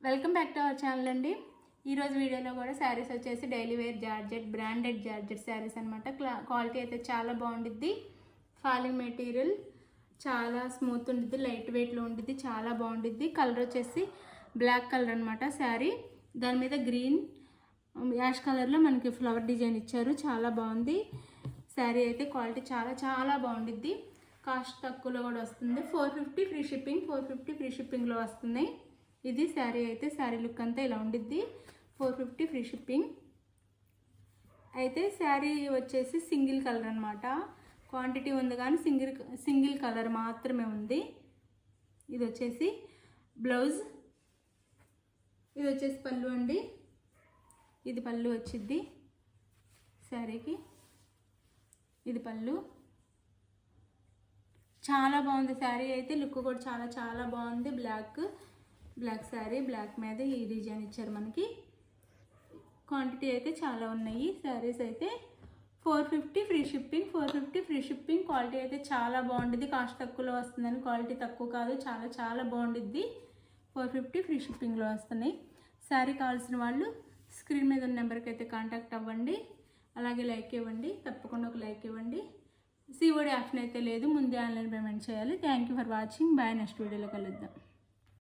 Welcome back to our channel అండి. ఈరోజు వీడియోలో కూడా శారీస్ వచ్చేసి daily wear georgette, branded georgette sarees అనమాట. క్వాలిటీ అయితే చాలా బాగుండిద్ది. ఫాలింగ్ మెటీరియల్ చాలా స్మూత్ ఉండిద్ది, లైట్ వెయిట్లో ఉండిద్ది, చాలా బాగుండిద్ది. కలర్ వచ్చేసి బ్లాక్ కలర్ అనమాట శారీ. దాని మీద గ్రీన్ యాష్ కలర్లో మనకి ఫ్లవర్ డిజైన్ ఇచ్చారు. చాలా బాగుంది శారీ అయితే. క్వాలిటీ చాలా చాలా బాగుండిద్ది. కాస్ట్ తక్కువలో కూడా వస్తుంది. 450 ఫ్రీ షిప్పింగ్, 450 ఫ్రీ షిప్పింగ్లో వస్తున్నాయి. ఇది శారీ అయితే. శారీ లుక్ అంతా ఇలా ఉండిద్ది. 450 ఫ్రీ షిప్పింగ్. అయితే శారీ వచ్చేసి సింగిల్ కలర్ అనమాట. క్వాంటిటీ ఉంది కానీ సింగిల్ కలర్ మాత్రమే ఉంది. ఇది వచ్చేసి బ్లౌజ్, ఇది వచ్చేసి పళ్ళు అండి. ఇది పళ్ళు వచ్చిద్ది శారీకి. ఇది పళ్ళు. చాలా బాగుంది శారీ అయితే. లుక్ కూడా చాలా చాలా బాగుంది. బ్లాక్ శారీ, బ్లాక్ మీద ఈ డిజైన్ ఇచ్చారు మనకి. క్వాంటిటీ అయితే చాలా ఉన్నాయి శారీస్ అయితే. 450 free shipping, 450 free shipping. Quality అయితే చాలా బాగుంటుంది. కాస్ట్ తక్కువలో వస్తుందని క్వాలిటీ తక్కువ కాదు, చాలా చాలా బాగుండిద్ది. 450 ఫ్రీ షిప్పింగ్లో వస్తున్నాయి. శారీ కావాల్సిన వాళ్ళు స్క్రీన్ మీద ఉన్న నెంబర్కి అయితే కాంటాక్ట్ అవ్వండి. అలాగే లైక్ ఇవ్వండి, తప్పకుండా ఒక లైక్ ఇవ్వండి. COD ఆప్షన్ అయితే లేదు, ముందే ఆన్లైన్ పేమెంట్ చేయాలి. Thank you for watching. Bye. Next video కలుద్దాం.